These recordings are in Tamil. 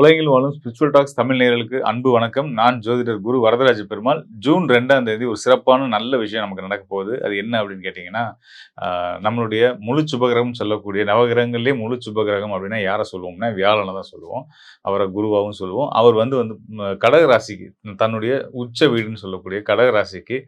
உலகில் வாழும் ஸ்பிரிச்சுவல் டாக்ஸ் தமிழ் நேயர்களுக்கு அன்பு வணக்கம். நான் ஜோதிடர் குரு வரதராஜ பெருமாள். ஜூன் 2ஆம் தேதி ஒரு சிறப்பான நல்ல விஷயம் நமக்கு நடக்க போகுது. அது என்ன அப்படின்னு கேட்டீங்கன்னா, நம்மளுடைய முழு சுபகிரகம் சொல்லக்கூடிய நவகிரகங்கள்லேயே முழு சுபகிரகம் அப்படின்னா யாரை சொல்லுவோம்னா, வியாழனை தான் சொல்லுவோம். அவரை குருவாவும் சொல்லுவோம். அவர் வந்து வந்து கடக ராசிக்கு தன்னுடைய உச்ச வீடுன்னு சொல்லக்கூடிய கடக ராசிக்கு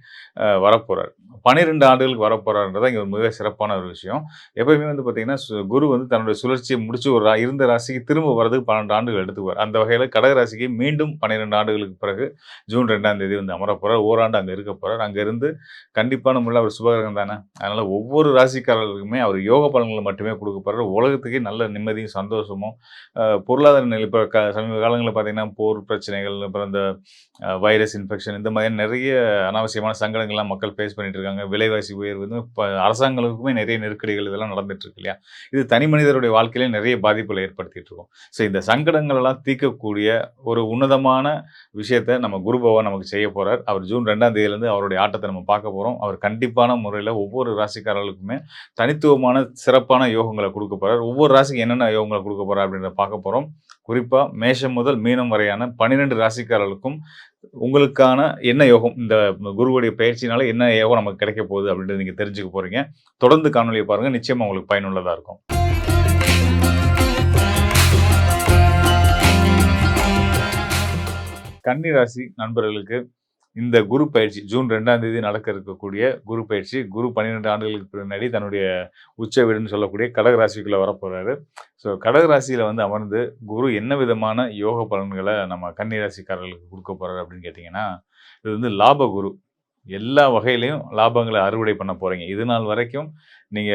வரப்போறார். 12 ஆண்டுகளுக்கு வரப்போறாருன்றது இங்க ஒரு மிக சிறப்பான ஒரு விஷயம். எப்பயுமே வந்து பார்த்தீங்கன்னா, குரு வந்து தன்னுடைய சுழற்சியை முடிச்சு ஒரு இருந்த ராசிக்கு திரும்ப வரதுக்கு 12 ஆண்டுகள் எடுத்துக்குவார். அந்த வகையில கடக ராசிக்கு மீண்டும் 12 ஆண்டுகளுக்கு பிறகு ஜூன் 2ஆம் தேதி வந்து அமரப் போறார். ஓராண்டு அங்க இருக்கப் போறார். அங்க இருந்து கண்டிப்பான முறையில அவர் சுபகிரகம் தானே. அதனால ஒவ்வொரு ராசிக்காரர்களுக்குமே அவர் யோக பலன்கள மட்டுமே குடுக்கப் போறார். உலகத்துக்கே நல்ல நிம்மதியும், சந்தோஷமும், பொருளாதார நிலை இப்ப சமீப காலங்கள்ல பார்த்தீங்கன்னா, போர் பிரச்சனைகள், அப்புறம் இந்த வைரஸ் இன்ஃபெக்ஷன் இந்த மாதிரியான நிறைய அனாவசியமான சங்கடங்கள்லாம் மக்கள் ஃபேஸ் பண்ணிட்டு இருக்காங்க. விலைவாசி உயர்வு இப்ப அரசாங்கங்களுக்குமே நிறைய நெருக்கடிகள் இதெல்லாம் நடந்துட்டு இருக்கு இல்லையா? இது தனி மனிதருடைய வாழ்க்கையில நிறைய பாதிப்புகளை ஏற்படுத்திட்டு இருக்கும். ஸோ இந்த சங்கடங்கள் எல்லாம் தீர்க்கக்கூடிய ஒரு உன்னதமான விஷயத்த நம்ம குரு பகவான் நமக்கு செய்ய போறார். அவர் ஜூன் 2ஆம் தேதியிலிருந்து அவருடைய ஆட்டத்த நம்ம பார்க்க போறோம். அவர் கண்டிப்பான முறையில ஒவ்வொரு ராசிக்காரர்களுக்குமே தனித்துவமான சிறப்பான யோகங்கள குடுக்க போறார். ஒவ்வொரு ராசிக்கு என்னென்ன யோகங்கள குடுக்க போறார் அப்படின்றத பார்க்க போறோம். குறிப்பா மேஷம் முதல் மீனம் வரையான 12 ராசிக்காரர்களுக்கும் உங்களுக்கான என்ன யோகம், இந்த குருவுடைய பயிற்சியினால என்ன யோகம் நமக்கு கிடைக்க போகுது அப்படின்றத நீங்க தெரிஞ்சுக்க போறீங்க. தொடர்ந்து காணொளிய பாருங்க. நிச்சயமா உங்களுக்கு பயனுள்ளதா இருக்கும். கன்னி ராசி நண்பர்களுக்கு இந்த குரு பயிற்சி ஜூன் 2ஆம் தேதி நடக்க இருக்கக்கூடிய குரு பயிற்சி, குரு 12 ஆண்டுகளுக்கு பின்னாடி தன்னுடைய உச்ச வீடுன்னு சொல்லக்கூடிய கடக ராசிக்குள்ள வரப்போறாரு. ஸோ கடக ராசியில வந்து அமர்ந்து குரு என்ன விதமான யோக பலன்கள நம்ம கன்னி ராசிக்காரர்களுக்கு குடுக்க போறாரு அப்படின்னு கேட்டீங்கன்னா, இது வந்து லாப குரு. எல்லா வகையிலயும் லாபங்கள அறுவடை பண்ண போறீங்க. இது நாள் வரைக்கும் நீங்க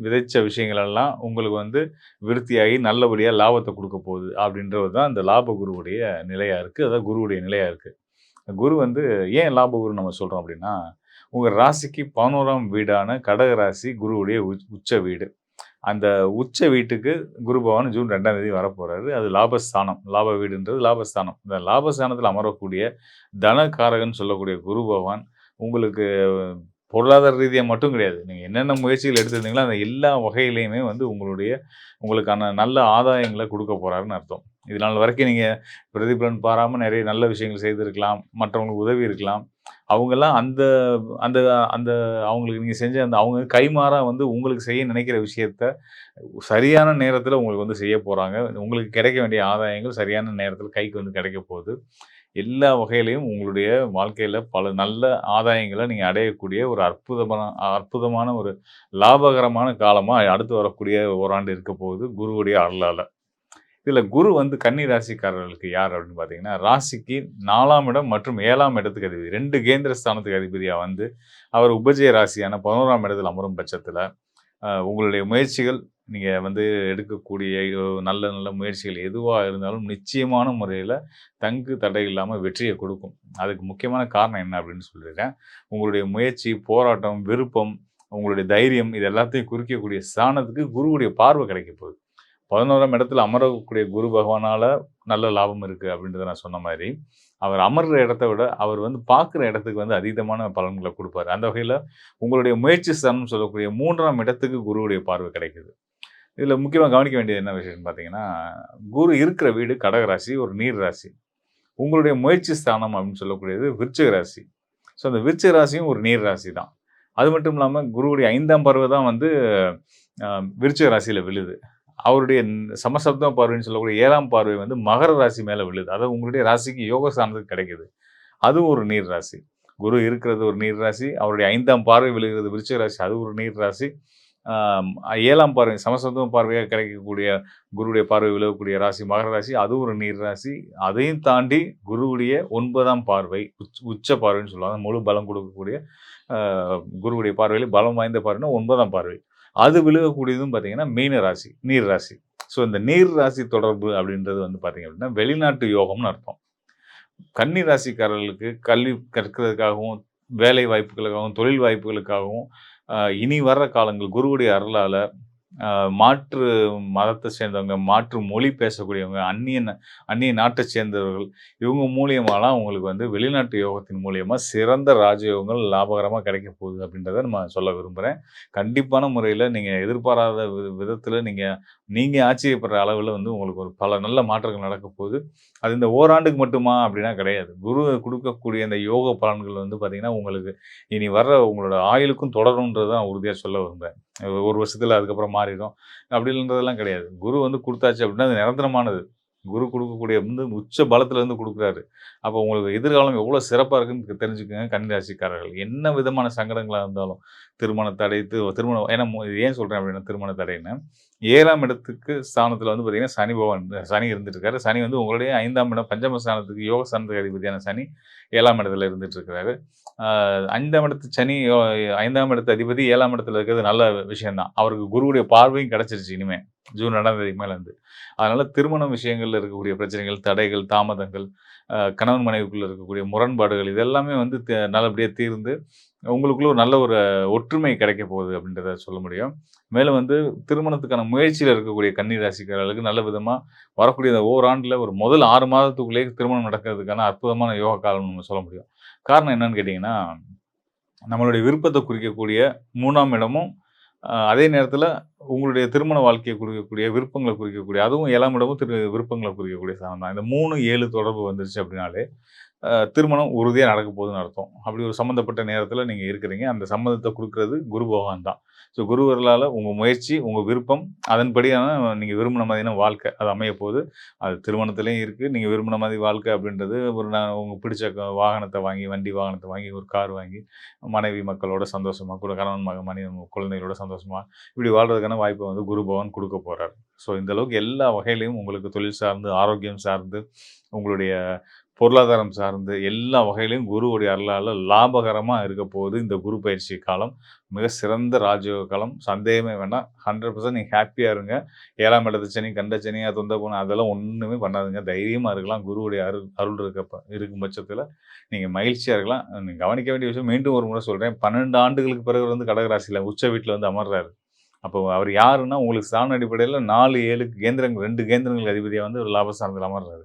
விதைச்ச விஷயங்கள் எல்லாம் உங்களுக்கு வந்து விருத்தியாகி நல்லபடியா லாபத்த குடுக்க போகுது அப்படின்றது தான் இந்த லாப குருவுடைய நிலையா இருக்கு. அதான் குருவுடைய நிலையா இருக்கு. குரு வந்து ஏன் லாப குருன்னு நம்ம சொல்றோம் அப்படின்னா, உங்க ராசிக்கு 11ஆம் வீடான கடக ராசி குருவுடைய உச்ச வீடு. அந்த உச்ச வீட்டுக்கு குரு பகவான் ஜூன் 2ஆம் தேதி வரப்போறாரு. அது லாபஸ்தானம். லாப வீடுன்றது லாபஸ்தானம். இந்த லாபஸ்தானத்தில அமரக்கூடிய தனகாரகன்னு சொல்லக்கூடிய குரு பகவான் உங்களுக்கு பொருளாதார ரீதியா மட்டும் கிடையாது. நீங்க என்னென்ன முயற்சிகள் எடுத்திருந்தீங்களோ, அந்த எல்லா வகையிலயுமே வந்து உங்களுக்கான நல்ல ஆதாயங்கள குடுக்க போறாருன்னு அர்த்தம். இது நாள் வரைக்கும் நீங்க பிரதிபலன் பாராம நிறைய நல்ல விஷயங்கள் செய்திருக்கலாம். மற்றவங்களுக்கு உதவி இருக்கலாம். அவங்கலாம் அந்த அந்த அந்த அவங்களுக்கு நீங்க செஞ்ச அந்த அவங்க கைமாறா வந்து உங்களுக்கு செய்ய நினைக்கிற விஷயத்த சரியான நேரத்தில உங்களுக்கு வந்து செய்ய போறாங்க. உங்களுக்கு கிடைக்க வேண்டிய ஆதாயங்கள் சரியான நேரத்தில கைக்கு வந்து கிடைக்க போகுது. எல்லா வகையிலயும் உங்களுடைய வாழ்க்கையில பல நல்ல ஆதாயங்கள நீங்க அடையக்கூடிய ஒரு அற்புதமான அற்புதமான ஒரு லாபகரமான காலமா அடுத்து வரக்கூடிய ஓராண்டு இருக்க போகுது குருவுடைய அருளால. இதுல குரு வந்து கன்னி ராசிக்காரர்களுக்கு யார் அப்படின்னு பார்த்தீங்கன்னா, ராசிக்கு 4ஆம் இடம் மற்றும் 7ஆம் இடத்துக்கு அதிபதி. 2 கேந்திர ஸ்தானத்துக்கு அதிபதியா வந்து அவர் உபஜய ராசியான 11ஆம் இடத்துல அமரும் பட்சத்துல, உங்களுடைய முயற்சிகள் நீங்க வந்து எடுக்கக்கூடிய நல்ல நல்ல முயற்சிகள் எதுவா இருந்தாலும் நிச்சயமான முறையில தங்கு தடை இல்லாம வெற்றிய குடுக்கும். அதுக்கு முக்கியமான காரணம் என்ன அப்படின்னு சொல்லிடுறேன். உங்களுடைய முயற்சி, போராட்டம், விருப்பம், உங்களுடைய தைரியம் இது எல்லாத்தையும் குறிக்கக்கூடிய ஸ்தானத்துக்கு குருவுடைய பார்வை கிடைக்க போகுது. 11ஆம் இடத்துல அமரக்கூடிய குரு பகவானால நல்ல லாபம் இருக்கு அப்படின்றத நான் சொன்ன மாரி, அவர் அமர்ற இடத்த விட, அவர் வந்து பார்க்குற இடத்துக்கு வந்து அதீதமான பலன்கள குடுப்பாரு. அந்த வகையில உங்களுடைய முயற்சி ஸ்தானம்னு சொல்லக்கூடிய 3ஆம் இடத்துக்கு குருவுடைய பார்வை கிடைக்குது. இதுல முக்கியமா கவனிக்க வேண்டியது என்ன விஷயம்னு பார்த்தீங்கன்னா, குரு இருக்கிற வீடு கடக ராசி, ஒரு நீர் ராசி. உங்களுடைய முயற்சி ஸ்தானம் அப்படின்னு சொல்லக்கூடியது விருச்சிக ராசி. ஸோ அந்த விருச்சிக ராசியும் ஒரு நீர் ராசி தான். அது மட்டும் இல்லாம குருவுடைய 5ஆம் பார்வை தான் வந்து அ விருச்சிக ராசியில விழுது. அவருடைய சமசப்தம பார்வைன்னு சொல்லக்கூடிய 7ஆம் பார்வை வந்து மகர ராசி மேல விழுது. அதாவது உங்களுடைய ராசிக்கு யோக ஸ்தானத்துக்கு கிடைக்குது. அதுவும் ஒரு நீர் ராசி. குரு இருக்கிறது ஒரு நீர் ராசி. அவருடைய 5ஆம் பார்வை விழுகிறது விருச்சிக ராசி. அது ஒரு நீர் ராசி. ஆ 7ஆம் பார்வை சமசப்தம பார்வையா கிடைக்கக்கூடிய குருவுடைய பார்வை விழக்கூடிய ராசி மகர ராசி. அதுவும் ஒரு நீர் ராசி. அதையும் தாண்டி குருவுடைய 9ஆம் பார்வை உச்ச பார்வைன்னு சொல்லுவாங்க. முழு பலம் கொடுக்கக்கூடிய அ குருவுடைய பார்வையில பலம் வாய்ந்த பார்வைன்னா 9ஆம் பார்வை. அது விழுகக்கூடியதும் பார்த்தீங்கன்னா, மீன ராசி, நீர் ராசி. ஸோ இந்த நீர் ராசி தொடர்பு அப்படின்றது வந்து பார்த்தீங்க அப்படின்னா, வெளிநாட்டு யோகம்னு அர்த்தம். கன்னி ராசிக்காரர்களுக்கு கல்வி கற்கிறதுக்காகவும், வேலை வாய்ப்புகளுக்காகவும், தொழில் வாய்ப்புகளுக்காகவும், இனி வர்ற காலங்கள் குருவுடைய அருளால மாற்று மதத்தை சேர்ந்தவங்க, மாற்று மொழி பேசக்கூடியவங்க, அந்நிய நாட்டை சேர்ந்தவர்கள், இவங்க மூலியமாலாம் உங்களுக்கு வந்து வெளிநாட்டு யோகத்தின் மூலியமா சிறந்த ராஜயோகங்கள் லாபகரமா கிடைக்க போகுது அப்படின்றத நம்ம சொல்ல விரும்புறேன். கண்டிப்பான முறையில நீங்க எதிர்பாராத விதத்தில நீங்க ஆச்சரியப்படுற அளவுல வந்து உங்களுக்கு ஒரு பல நல்ல மாற்றங்கள் நடக்கப் போகுது. அது இந்த ஓராண்டுக்கு மட்டுமா அப்படின்னா கிடையாது. குரு குடுக்கக்கூடிய அந்த யோக பலன்கள் வந்து பார்த்தீங்கன்னா, உங்களுக்கு இனி வர்ற உங்களோட ஆயுளுக்கும் தொடரும்ன்றத நான் உறுதியா சொல்ல விரும்புறேன். 1 வருஷத்துல அதுக்கப்புறம் மாறிடும். அப்படின்றதெல்லாம் கிடையாது. குரு வந்து குடுத்தாச்சு அப்படின்னா, அது நிரந்தரமானது. குரு குடுக்கக்கூடிய வந்து உச்ச பலத்திலிருந்து குடுக்குறாரு. அப்போ உங்களுக்கு எதிர்காலம் எவ்வளோ சிறப்பா இருக்குன்னு தெரிஞ்சுக்கங்க கன்னி ராசிக்காரர்கள். என்ன விதமான சங்கடங்களா இருந்தாலும், திருமண தடை, திருமணம் ஏன்னா ஏன் சொல்றேன் அப்படின்னா திருமண தடைன்னு, 7ஆம் இடத்துக்கு ஸ்தானத்தில வந்து பார்த்தீங்கன்னா, சனி பகவான் சனி இருந்துட்டு இருக்காரு. சனி வந்து உங்களுடைய 5ஆம் இடம் பஞ்சம ஸ்தானத்துக்கு யோக ஸ்தானத்துக்கு அதிபதியான சனி 7ஆம் இடத்துல இருந்துட்டு இருக்கிறாரு. 5ஆம் இடத்து சனி 5ஆம் இடத்து அதிபதி 7ஆம் இடத்துல இருக்கிறது நல்ல விஷயம் தான். அவருக்கு குருவுடைய பார்வையும் கிடைச்சிருச்சு இனிமே. ஜூன் 2ஆம் தேதிக்கு மேல இருந்து. அதனால திருமண விஷயங்கள்ல இருக்கக்கூடிய பிரச்சனைகள், தடைகள், தாமதங்கள், கணவன் மனைவிக்குள்ள இருக்கக்கூடிய முரண்பாடுகள் இது எல்லாமே வந்து நல்லபடியா தீர்ந்து, உங்களுக்குள்ள ஒரு நல்ல ஒரு ஒற்றுமை கிடைக்கப் போகுது அப்படின்றத சொல்ல முடியும். மேலும் வந்து திருமணத்துக்கான முயற்சியில இருக்கக்கூடிய கன்னி ராசிக்காரர்களுக்கு நல்ல விதமா வரக்கூடிய இந்த ஓராண்டுல ஒரு முதல் 6 மாதத்துக்குள்ளேயே திருமணம் நடக்கிறதுக்கான அற்புதமான யோக காலம்னு நம்ம சொல்ல முடியும். காரணம் என்னன்னு கேட்டீங்கன்னா, நம்மளுடைய விருப்பத்த குறிக்கக்கூடிய 3ஆம் இடமும், அதே நேரத்தில உங்களுடைய திருமண வாழ்க்கைய குறிக்கக்கூடிய, விருப்பங்கள குறிக்கக்கூடிய அதுவும் 7ஆம் இடமும் விருப்பங்கள குறிக்கக்கூடிய ஸ்தானம் தான். இந்த 3, 7 தொடர்பு வந்துருச்சு அப்படின்னாலே, திருமணம் உறுதியா நடக்க போகுதுன்னு அர்த்தம். அப்படி ஒரு சம்மந்தப்பட்ட நேரத்தில நீங்க இருக்கிறீங்க. அந்த சம்மதத்த குடுக்குறது குரு பகவான் தான். ஸோ குரு அருளால உங்க முயற்சி, உங்க விருப்பம், அதன்படியான நீங்க விரும்பின மாதிரியான வாழ்க்கை அது அமையப்போகுது. அது திருமணத்திலயும் இருக்கு. நீங்க விரும்பின மாதிரி வாழ்க்கை அப்படின்றது ஒரு உங்களுக்கு பிடிச்ச வாகனத்த வாங்கி, வண்டி வாகனத்த வாங்கி, ஒரு கார் வாங்கி, மனைவி மக்களோட சந்தோஷமா, கூட கணவன் குழந்தைகளோட சந்தோஷமா இப்படி வாழ்றதுக்கான வாய்ப்ப வந்து குரு பகவான் குடுக்க போறாரு. ஸோ இந்த அளவுக்கு எல்லா வகையிலயும் உங்களுக்கு தொழில் சார்ந்து, ஆரோக்கியம் சார்ந்து, உங்களுடைய பொருளாதாரம் சார்ந்து எல்லா வகையிலும் குருவுடைய அருளால லாபகரமா இருக்க போகுது இந்த குரு பயிற்சி காலம். மிக சிறந்த ராஜயோக காலம். சந்தேகமே வேண்டாம். 100% நீங்க ஹேப்பியா இருங்க. 7ஆம் இடத்து சனி, கண்ட சனி, தொந்த போன அதெல்லாம் ஒண்ணுமே பண்ணாதுங்க. தைரியமா இருக்கலாம். குருவுடைய அருள் அருள் இருக்கும் பட்சத்தில நீங்க மகிழ்ச்சியா இருக்கலாம். நீங்க கவனிக்க வேண்டிய விஷயம் மீண்டும் ஒரு முறை சொல்றேன். 12 ஆண்டுகளுக்கு பிறகு வந்து கடகராசியில உச்ச வீட்ல வந்து அமர்றாரு. அப்போ அவர் யாருன்னா, உங்களுக்கு ஸ்தான அடிப்படையில 4, 7 கேந்திரங்கள் 2 கேந்திரங்களுக்கு அதிபதியா வந்து ஒரு லாபஸ்தானத்தில அமர்றாரு.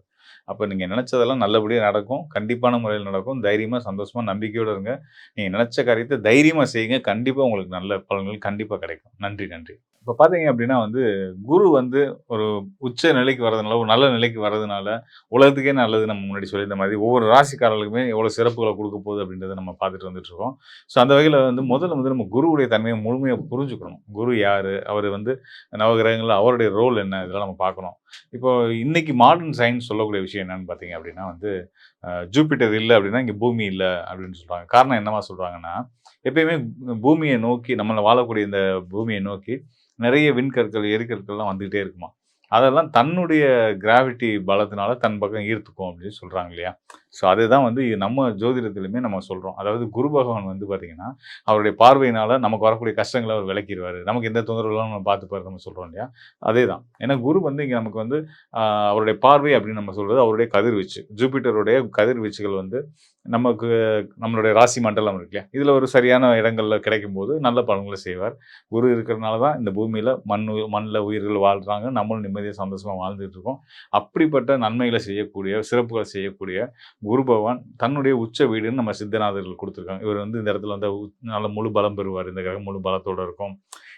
அப்ப நீங்க நினைச்சதெல்லாம் நல்லபடியா நடக்கும். கண்டிப்பான முறையில நடக்கும். தைரியமா, சந்தோஷமா, நம்பிக்கையோட இருங்க. நீங்க நினைச்ச காரியத்த தைரியமா செய்யுங்க. கண்டிப்பா உங்களுக்கு நல்ல பலன்கள் கண்டிப்பா கிடைக்கும். நன்றி, நன்றி. இப்ப பார்த்தீங்க அப்டின்னா வந்து, குரு வந்து ஒரு உச்ச நிலைக்கு வரதுனால, ஒரு நல்ல நிலைக்கு வரதுனால, உலகத்துக்கே நல்லது நம்ம முன்னாடி சொல்லியிருந்த மாதிரி, ஒவ்வொரு ராசிக்காரர்களுக்குமே எவ்வளோ சிறப்புகள குடுக்க போகுது அப்டின்றத நம்ம பார்த்துட்டு வந்துட்டுருக்கோம். ஸோ அந்த வகையில வந்து முதல்ல வந்து நம்ம குருவுடைய தன்மைய முழுமையா புரிஞ்சுக்கணும். குரு யாரு? அவரு வந்து நவகிரகங்கள்ல அவருடைய ரோல் என்ன? இதெல்லாம் நம்ம பார்க்கணும். இப்போ இன்னைக்கு மாடர்ன் சயின்ஸ் சொல்லக்கூடிய விஷயம் என்னன்னு பார்த்தீங்க அப்டின்னா வந்து, ஜூபிட்டர் இல்ல அப்டின்னா, இங்க பூமி இல்ல அப்டின்னு சொல்றாங்க. காரணம் என்னவா சொல்றாங்கன்னா, எப்பயுமே பூமிய நோக்கி நம்மள வாழக்கூடிய இந்த பூமிய நோக்கி நெறைய விண்கற்கள், எரிகற்கள்லாம் வந்துகிட்டே இருக்குமாம். அதெல்லாம் தன்னுடைய கிராவிட்டி பலத்தினால தன் பக்கம் ஈர்த்துக்கும் அப்படின்னு சொல்றாங்க இல்லையா? ஸோ அதுதான் வந்து நம்ம ஜோதிடத்திலுமே நம்ம சொல்றோம். அதாவது குரு பகவான் வந்து பார்த்தீங்கன்னா, அவருடைய பார்வையினால நமக்கு வரக்கூடிய கஷ்டங்கள அவர் விலக்கிருவாரு. நமக்கு எந்த தொந்தரவும் இல்லாம நம்ம பார்த்துப்பாரு நம்ம சொல்றோம் இல்லையா? அதேதான். ஏன்னா குரு வந்து இங்க நமக்கு வந்து அவருடைய பார்வை அப்படின்னு நம்ம சொல்றது அவருடைய கதிர்வீச்சு. ஜூபிட்டருடைய கதிர்வீச்சுகள் வந்து நமக்கு நம்மளுடைய ராசி மண்டலம் இருக்கு இல்லையா? இதுல ஒரு சரியான இடங்கள்ல கிடைக்கும்போது நல்ல பலன்கள செய்வார். குரு இருக்கிறனால தான் இந்த பூமியில மண்ல உயிர்கள் வாழ்றாங்க. நம்மளும் நிம்மதியா சந்தோஷமா வாழ்ந்துட்டு இருக்கோம். அப்படிப்பட்ட நன்மைகள செய்யக்கூடிய, சிறப்புகள செய்யக்கூடிய குரு பகவான் தன்னுடைய உச்ச வீடுன்னு நம்ம சித்தநாதர்கள் குடுத்துருக்காங்க. இவர் வந்து இந்த இடத்துல வந்து நல்ல முழு பலம் பெறுவாரு. இந்த கிரகம் முழு பலத்தோட இருக்கும்.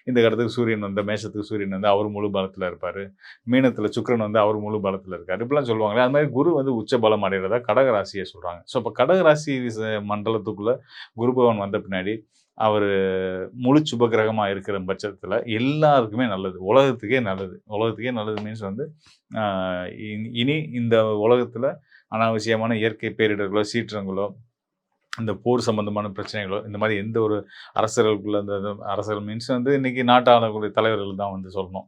இந்த இடத்துக்கு சூரியன் வந்து மேஷத்துக்கு சூரியன் வந்து அவர் முழு பலத்துல இருப்பாரு. மீனத்துல சுக்கிரன் வந்து அவர் முழு பலத்துல இருக்காரு. இப்படிலாம் சொல்லுவாங்களே, அது மாரி குரு வந்து உச்ச பலம் அடைறதா கடக ராசிய சொல்றாங்க. ஸோ அப்ப கடக ராசி மண்டலத்துக்குள்ள குரு பகவான் வந்த பின்னாடி, அவரு முழு சுப கிரகமா இருக்கிற பட்சத்துல எல்லாருக்குமே நல்லது. உலகத்துக்கே நல்லது. உலகத்துக்கே நல்லது மீன்ஸ் வந்து, அ இனி இந்த உலகத்துல அனாவசியமான இயற்கை பேரிடர்களோ, சீற்றங்களோ, இந்த போர் சம்பந்தமான பிரச்சனைகளோ, இந்த மாரி எந்த ஒரு அரசர்களுக்குள்ள அந்த அரசர்கள் மீன்ஸ் வந்து இன்னைக்கு நாட்ட ஆளக்கூடிய தலைவர்கள் தான் வந்து சொல்லணும்.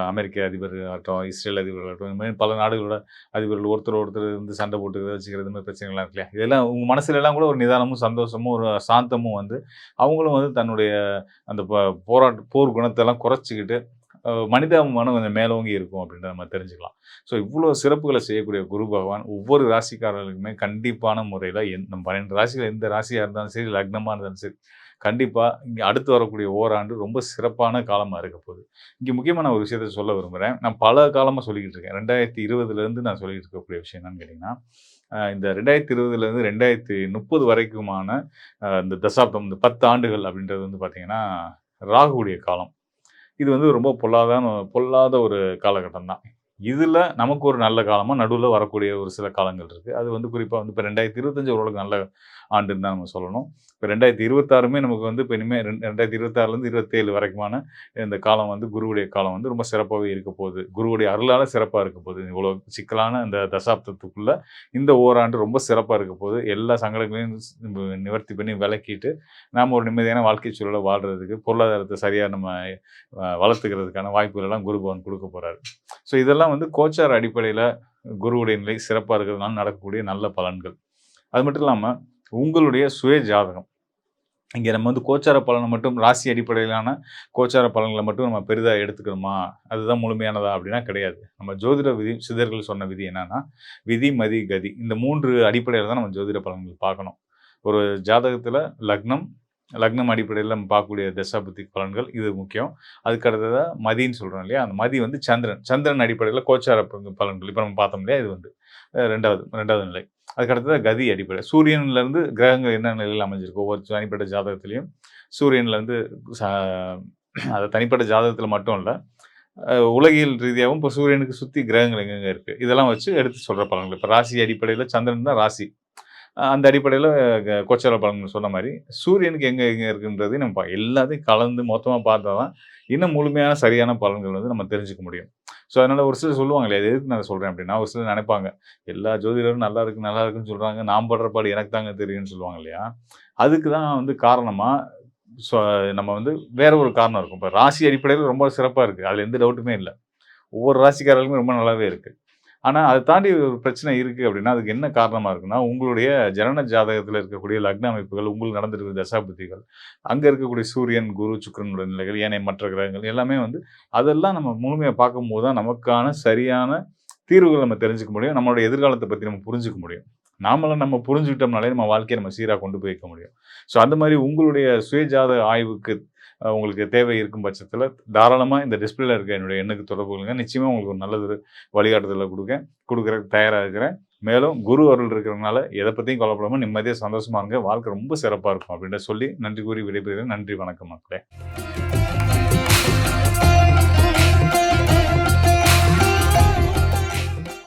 அமெரிக்க அதிபர் ஆகட்டும், இஸ்ரேல் அதிபர் ஆகட்டும், இந்த மாரி பல நாடுகளோட அதிபர்கள் ஒருத்தர் வந்து சண்டை போட்டுக்கிறது, வச்சுக்கிறது இந்த மாரி பிரச்சனைகள்லாம் இருக்கு இல்லையா? இதெல்லாம் உங்க மனசுலலாம் கூட ஒரு நிதானமும், சந்தோஷமும், ஒரு சாந்தமும் வந்து அவங்களும் வந்து தன்னுடைய அந்த போர் குணத்தெல்லாம் குறைச்சுக்கிட்டு மனிதாபிமானம் கொஞ்சம் மேலோங்கி இருக்கும் அப்படின்றத நம்ம தெரிஞ்சுக்கலாம். ஸோ இவ்வளோ சிறப்புகள செய்யக்கூடிய குரு பகவான் ஒவ்வொரு ராசிக்காரர்களுக்குமே கண்டிப்பான முறையில நம்ம 12 ராசியில எந்த ராசியா இருந்தாலும் சரி, லக்னமா இருந்தாலும் சரி, கண்டிப்பா இங்க அடுத்து வரக்கூடிய ஓராண்டு ரொம்ப சிறப்பான காலமா இருக்க போகுது. இங்க முக்கியமா நான் ஒரு விஷயத்த சொல்ல விரும்புறேன். நான் பல காலமா சொல்லிக்கிட்டு இருக்கேன். 2020லேருந்து நான் சொல்லிட்டு இருக்கக்கூடிய விஷயம் என்னன்னு கேட்டீங்கன்னா, இந்த 2020லேருந்து 2030 வரைக்குமான இந்த தசாப்தம், இந்த 10 ஆண்டுகள் அப்படின்றது வந்து பார்த்தீங்கன்னா, ராகுவுடைய காலம். இது வந்து ரொம்ப பொல்லாத ஒரு காலகட்டம் தான். இதுல நமக்கு ஒரு நல்ல காலமா நடுவுல வரக்கூடிய ஒரு சில காலங்கள் இருக்கு. அது வந்து குறிப்பா வந்து இப்ப 2025 ஓரளவுக்கு நல்ல ஆண்டுன்னு தான் நம்ம சொல்லணும். இப்ப 2026மே நமக்கு வந்து இப்ப இனிமே 2026லேருந்து 27 வரைக்குமான இந்த காலம் வந்து குருவுடைய காலம் வந்து ரொம்ப சிறப்பாவே இருக்க போகுது. குருவுடைய அருளால சிறப்பா இருக்க போகுது. இவ்வளோ சிக்கலான இந்த தசாப்தத்துக்குள்ள இந்த ஓராண்டு ரொம்ப சிறப்பா இருக்க போகுது. எல்லா சங்கடங்களையும் நிவர்த்தி பண்ணி விலக்கிட்டு, நாம ஒரு நிம்மதியான வாழ்க்கை சூழல வாழ்றதுக்கு, பொருளாதாரத்த சரியா நம்ம வளர்த்துக்கிறதுக்கான வாய்ப்புகள் எல்லாம் குரு பகவான் குடுக்க போறாரு. ஸோ இதெல்லாம் வந்து கோச்சார அடிப்படையில குருவுடைய நிலை சிறப்பா இருக்கிறதுனால நடக்கக்கூடிய நல்ல பலன்கள். அது மட்டும் இல்லாம, உங்களுடைய சுய ஜாதகம். இங்க நம்ம வந்து கோச்சார பலன மட்டும் ராசி அடிப்படையிலான கோச்சார பலன்கள மட்டும் நம்ம பெரிதா எடுத்துக்கணுமா? அதுதான் முழுமையானதா? அப்படின்னா கிடையாது. நம்ம ஜோதிட விதி சித்தர்கள் சொன்ன விதி என்னன்னா, விதி, மதி, கதி. இந்த 3 அடிப்படையில தான் நம்ம ஜோதிட பலன்கள் பார்க்கணும். ஒரு ஜாதகத்துல லக்னம், லக்னம் அடிப்படையில நம்ம பார்க்கக்கூடிய தசாபுத்தி பலன்கள் இது முக்கியம். அதுக்கு அடுத்ததா மதின்னு சொல்றோம் இல்லையா? அந்த மதி வந்து சந்திரன். சந்திரன் அடிப்படையில கோச்சார பலன்கள். இப்ப நம்ம பார்த்தோம் இல்லையா? இது வந்து 2வது நிலை. அதுக்கு அடுத்ததா கதி அடிப்படை. சூரியன்லேருந்து கிரகங்கள் என்ன நிலையில அமைஞ்சிருக்கு ஒவ்வொரு தனிப்பட்ட ஜாதகத்திலயும். சூரியன்லேருந்து ச அது தனிப்பட்ட ஜாதகத்தில மட்டும் இல்ல. உலகியல் ரீதியாவும் இப்போ சூரியனுக்கு சுத்தி கிரகங்கள் எங்கெங்க இருக்கு. இதெல்லாம் வச்சு எடுத்து சொல்ற பலன்கள். இப்ப ராசி அடிப்படையில சந்திரன் தான் ராசி. அந்த அடிப்படையில கோச்சார பலன்கள் சொன்ன மாரி, சூரியனுக்கு எங்க எங்க இருக்குன்றதையும் நம்ம எல்லாத்தையும் கலந்து மொத்தமா பார்த்தா தான், இன்னும் முழுமையான சரியான பலன்கள் வந்து நம்ம தெரிஞ்சுக்க முடியும். ஸோ, அதனால ஒரு சிலர் சொல்லுவாங்க இல்லையா, அது எதுக்கு நான் சொல்றேன் அப்படின்னா, ஒரு சிலர் நெனைப்பாங்க, எல்லா ஜோதிடரும் நல்லா இருக்கு, நல்லா இருக்குன்னு சொல்றாங்க. நான் படுற பாடு எனக்கு தாங்க தெரியும்னு சொல்லுவாங்க இல்லையா? அதுக்கு தான் வந்து காரணமா, சொ நம்ம வந்து வேற ஒரு காரணம் இருக்கும். இப்ப ராசி அடிப்படையில ரொம்ப சிறப்பா இருக்கு. அதுல எந்த டவுட்டுமே இல்ல. ஒவ்வொரு ராசிக்காரர்களுக்கும் ரொம்ப நல்லாவே இருக்கு. ஆனா, அத தாண்டி ஒரு பிரச்சனை இருக்கு அப்படின்னா, அதுக்கு என்ன காரணமா இருக்குன்னா, உங்களுடைய ஜனன ஜாதகத்தில இருக்கக்கூடிய லக்ன அமைப்புகள், உங்களுக்கு நடந்திருக்கிற தசாபுத்திகள், அங்க இருக்கக்கூடிய சூரியன், குரு, சுக்கிரனுடைய நிலைகள், ஏனைய மற்ற கிரகங்கள் எல்லாமே வந்து அதெல்லாம் நம்ம முழுமையா பார்க்கும்போது தான் நமக்கான சரியான தீர்வுகள் நம்ம தெரிஞ்சுக்க முடியும். நம்மளுடைய எதிர்காலத்த பத்தி நம்ம புரிஞ்சுக்க முடியும். நாமள நம்ம புரிஞ்சுக்கிட்டோம்னாலே நம்ம வாழ்க்கைய நம்ம சீரா கொண்டு போய் வைக்க முடியும். ஸோ, அந்த மாரி உங்களுடைய சுயஜாதக ஆய்வுக்கு உங்களுக்கு தேவை இருக்கும் பட்சத்தில, தாராளமா இந்த டிஸ்ப்ளேல இருக்க என்னுடைய எண்ணுக்கு தொடர்பு கொள்ளுங்க. நிச்சயமா உங்களுக்கு ஒரு நல்லதொரு வழிகாட்டுதல குடுக்குறதுக்கு தயாரா இருக்கிறேன். மேலும் குரு அருள் இருக்கிறதுனால எத பத்தியும் கவலைப்படாம நிம்மதியா, சந்தோஷமா இருங்க. வாழ்க்கை ரொம்ப சிறப்பா இருக்கும் அப்படின்றத சொல்லி நன்றி கூறி விடைபெறுகிறேன். நன்றி, வணக்கம் மக்களே.